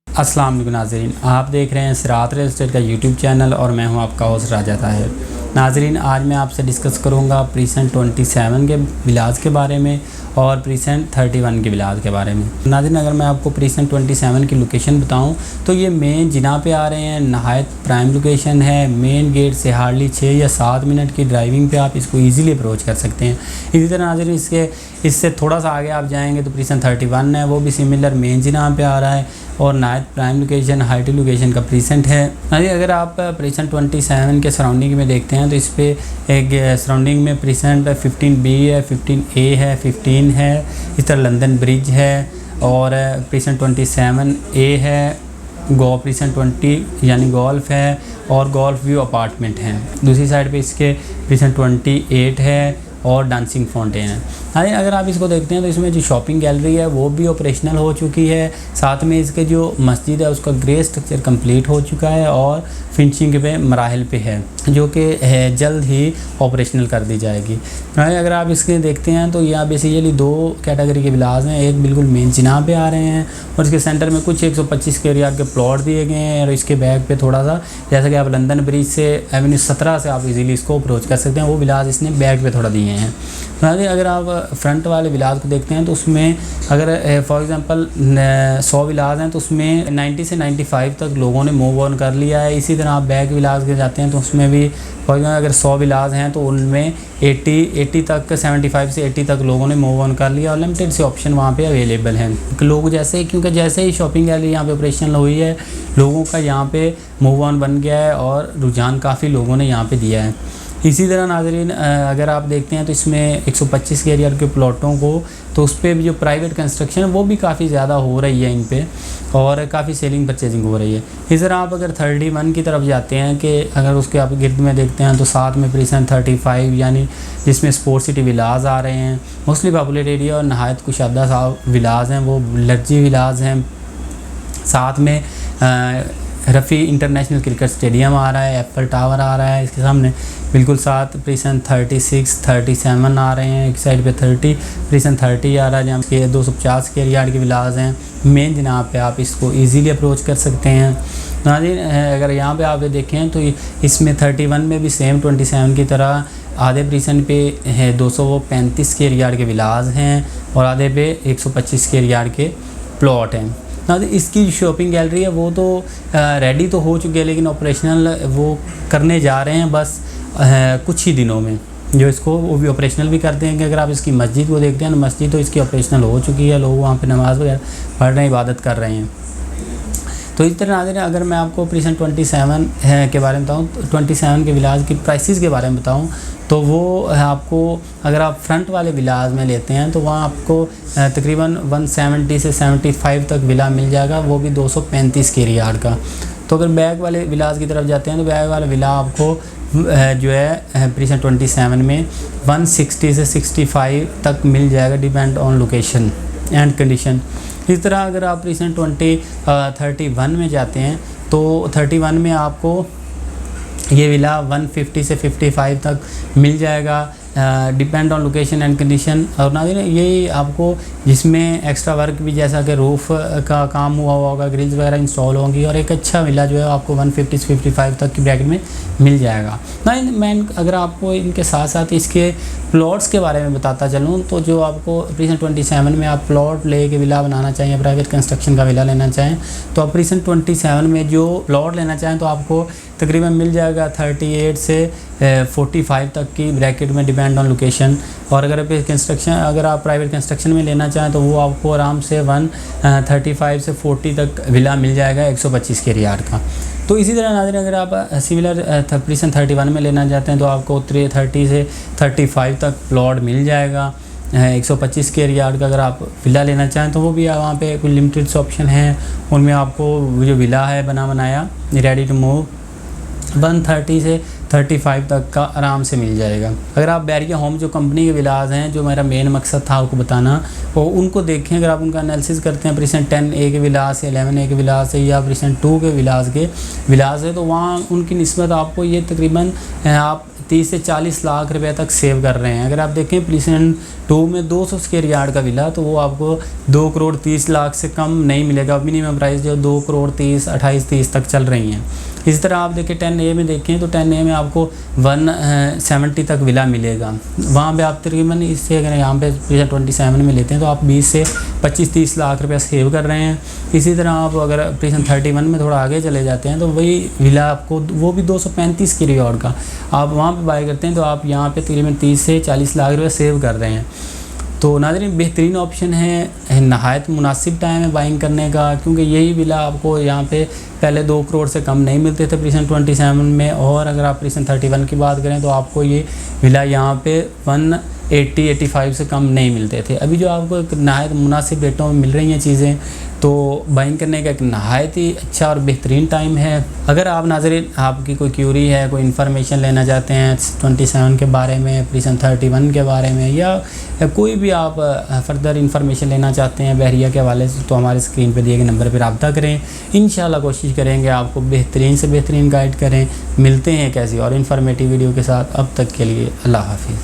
अस्सलाम वालेकुम नाज़रीन, आप देख रहे हैं सिरात रियल एस्टेट का यूट्यूब चैनल और मैं हूं आपका होस्ट राजा ताहिर। नाज़रीन, आज मैं आपसे डिस्कस करूंगा प्रीसेंट 27 के विलाज के बारे में और प्रीसेंट 31 के विलाज के बारे में। नाज़रीन, अगर मैं आपको प्रीसेंट 27 की लोकेशन बताऊं तो ये मेन जिना पे आ रहे हैं, नहायत प्राइम लोकेशन है। मेन गेट से हार्डली 6 या 7 मिनट की ड्राइविंग पे आप इसको ईज़िली अप्रोच कर सकते हैं। इसी तरह नाज़रीन, इससे थोड़ा सा आगे आप जाएँगे तो प्रीसेंट 31 है, वो भी सिमिलर मेन जिना पे आ रहा है और नायत प्राइम लोकेशन हाईटी लोकेशन का प्रीसेंट है। अगर आप प्रीसेंट 27 के सराउंडिंग में देखते हैं तो इस पे एक सराउंडिंग में प्रीसेंट 15B है, 15A है, 15 है, इस तरह लंदन ब्रिज है और प्रीसेंट 27A है, प्रीसेंट 20 यानी गोल्फ है और गोल्फ व्यू अपार्टमेंट है। दूसरी साइड पे इसके प्रीसेंट 28 है और डांसिंग फाउंटेन है। अगर आप इसको देखते हैं तो इसमें जो शॉपिंग गैलरी है वो भी ऑपरेशनल हो चुकी है। साथ में इसके जो मस्जिद है उसका ग्रे स्ट्रक्चर कंप्लीट हो चुका है और फिनिशिंग पे मराहल पे है, जो कि जल्द ही ऑपरेशनल कर दी जाएगी। अगर आप इसके देखते हैं तो यहाँ बेसिकली 2 कैटेगरी के विलाज हैं। एक बिल्कुल मेन जिना पे आ रहे हैं और इसके सेंटर में कुछ 125 एरिया के प्लॉट दिए गए हैं और इसके बैक पे थोड़ा सा, जैसा कि आप लंदन ब्रिज से एवेन्यू 17 से आप इजीली इसको अप्रोच कर सकते हैं, वो विलाज इसने बैक पे थोड़ा दिए हैं। अगर आप फ्रंट वाले विलाज को देखते हैं तो उसमें अगर फॉर एग्जांपल 100 विलाज हैं तो उसमें 90 से 95 तक लोगों ने मूव ऑन कर लिया है। इसी तरह आप बैक विलाज के जाते हैं तो उसमें भी फॉर एग्जांपल अगर 100 विलाज हैं तो उनमें 80 तक 75 से 80 तक लोगों ने मूव ऑन कर लिया और लिमिटेड से ऑप्शन वहाँ पे अवेलेबल हैं। लोग क्योंकि जैसे ही शॉपिंग गैलरी यहाँ पे ऑपरेशनल हुई है, लोगों का यहाँ पे मूव ऑन बन गया है और रुझान काफ़ी लोगों ने यहाँ पे दिया है। इसी तरह नाज़रीन, अगर आप देखते हैं तो इसमें 125 के एरिया के प्लॉटों को तो उस पर भी जो प्राइवेट कंस्ट्रक्शन है वो भी काफ़ी ज़्यादा हो रही है इन पे और काफ़ी सेलिंग परचेजिंग हो रही है। इस तरह आप अगर 31 की तरफ जाते हैं कि अगर उसके आप गिर्द में देखते हैं तो साथ में प्रीसेंट 35 यानी जिसमें स्पोर्ट्स सिटी विलाज आ रहे हैं, मोस्टली पॉपुलर एरिया और नहायत कुशादा साहब विलाज हैं, वो लग्जरी विलाज हैं। साथ में रफ़ी इंटरनेशनल क्रिकेट स्टेडियम आ रहा है, एप्पल टावर आ रहा है इसके सामने बिल्कुल साथ। प्रीसेंट 36, 37 आ रहे हैं, एक साइड पे 30, प्रीसेंट 30 आ रहा है जहाँ के 250 के एरिया के विलाज हैं। मेन जनाब पे आप इसको इजीली अप्रोच कर सकते हैं। नाज़रीन, अगर यहाँ पे आप देखें तो इसमें 31 में भी सेम 27 की तरह आधे प्रीसेंट पे है 235 के एरिया के विलाज हैं और आधे पे 125 के एरिया के प्लॉट हैं। इसकी शॉपिंग गैलरी है वो तो रेडी तो हो चुकी है, लेकिन ऑपरेशनल वो करने जा रहे हैं बस कुछ ही दिनों में, जो इसको वो भी ऑपरेशनल भी कर देंगे। अगर आप इसकी मस्जिद को देखते हैं ना, मस्जिद तो इसकी ऑपरेशनल हो चुकी है, लोग वहाँ पे नमाज़ वगैरह पढ़ रहे हैं, इबादत कर रहे हैं। तो इस तरह नाज़रीन, अगर मैं आपको प्रीसेंट 27 के बारे में बताऊँ, 27 के विलाज की प्राइसेस के बारे में बताऊँ तो वो आपको अगर आप फ्रंट वाले विलाज में लेते हैं तो वहाँ आपको तकरीबन 170 से 75 तक विला मिल जाएगा, वो भी 235 के एरिया का। तो अगर बैक वाले विलाज की तरफ जाते हैं तो बैक वाला विला आपको जो है प्रीसेंट 27 में 160 से 65 तक मिल जाएगा, depend on location and condition. इस तरह अगर आप प्रीसेंट 31 में जाते हैं तो 31 में आपको ये विला 150 से 55 तक मिल जाएगा, depend on location and condition. और नाज़रीन, यही आपको जिसमें एक्स्ट्रा वर्क भी जैसा कि रूफ़ का काम हुआ होगा, ग्रिल्स वगैरह इंस्टॉल होंगी और एक अच्छा विला जो है आपको 150 से 55 तक की ब्रैकेट में मिल जाएगा। मैं अगर आपको इनके साथ साथ इसके प्लॉट्स के बारे में बताता चलूँ तो जो आपको प्रीसेंट 27 में आप प्लॉट ले के विला बनाना चाहें, प्राइवेट कंस्ट्रक्शन का विला लेना चाहें तो आप प्रीसेंट 27 में जो प्लॉट लेना चाहें तो आपको तकरीबन मिल जाएगा 38 से 45 तक की ब्रैकेट में, डिपेंड ऑन लोकेशन। और अगर आप प्राइवेट कंस्ट्रक्शन में लेना चाहें तो वो आपको आराम से 135 से 40 तक विला मिल जाएगा 125 के एरिया का। तो इसी तरह नाज़रीन, अगर आप सिमिलर प्रीसेंट 31 में लेना चाहते हैं तो आपको 30 से 35 तक प्लॉट मिल जाएगा 125 के एरिया का। अगर आप विला लेना चाहें तो वो भी वहाँ पे कुछ लिमिटेड से ऑप्शन हैं, उनमें आपको जो विला है बनाया रेडी टू मूव 130 से 35 तक का आराम से मिल जाएगा। अगर आप बैरिया होम जो कंपनी के विलाज हैं, जो मेरा मेन मकसद था आपको बताना, वो उनको देखें। अगर आप उनका एनालिसिस करते हैं प्रीसेंट 10A के विलाज से, 11A के विलाज से या प्रीसेंट 2 के विलाज है तो वहाँ उनकी निस्बत आपको ये तकरीबन आप 30 से 40 लाख रुपए तक सेव कर रहे हैं। अगर आप देखें प्रीसेंट 2 में 200 स्क्वायर यार्ड का विला, तो वो आपको 2 करोड़ 30 लाख से कम नहीं मिलेगा। मिनिमम प्राइस जो 2 करोड़ 30, 28, 30 तक चल रही हैं। इसी तरह आप देखें 10A में देखें तो 10A में आपको 170 तक विला मिलेगा। वहाँ पे आप तकरीबन इससे अगर यहाँ पे 27 में लेते हैं तो आप 20 से 25-30 लाख रुपया सेव कर रहे हैं। इसी तरह आप अगर प्रीसेंट 31 में थोड़ा आगे चले जाते हैं तो वही विला आपको वो भी 235 की रिकॉर्ड का आप वहाँ पे बाय करते हैं तो आप यहाँ पे तकरीबन 30 से 40 लाख रुपये सेव कर रहे हैं। तो नाज़रीन बेहतरीन ऑप्शन है, नहायत मुनासिब टाइम है बाइंग करने का, क्योंकि यही विला आपको यहाँ पे पहले 2 करोड़ से कम नहीं मिलते थे प्रीसेंट 27 में, और अगर आप प्रीसेंट 31 की बात करें तो आपको ये विला यहाँ पे 180-85 से कम नहीं मिलते थे। अभी जो आपको एक नहायत मुनासिब रेटों में मिल रही हैं चीज़ें, तो बाइंग करने का एक नहायत ही अच्छा और बेहतरीन टाइम है। अगर आप नाज़रीन आपकी कोई क्यूरी है, कोई इन्फॉर्मेशन लेना चाहते हैं 27 के बारे में, प्रीसेंट 31 के बारे में, या कोई भी आप फर्दर इन्फॉर्मेशन लेना चाहते हैं बहरिया के हवाले से, तो हमारे स्क्रीन पर दिए गए नंबर पर रब्ता करें। इंशाल्लाह कोशिश करेंगे आपको बेहतरीन से बेहतरीन गाइड करें। मिलते हैं एक ऐसी और इन्फॉर्मेटिव वीडियो के साथ। अब तक के लिए अल्लाह हाफिज़।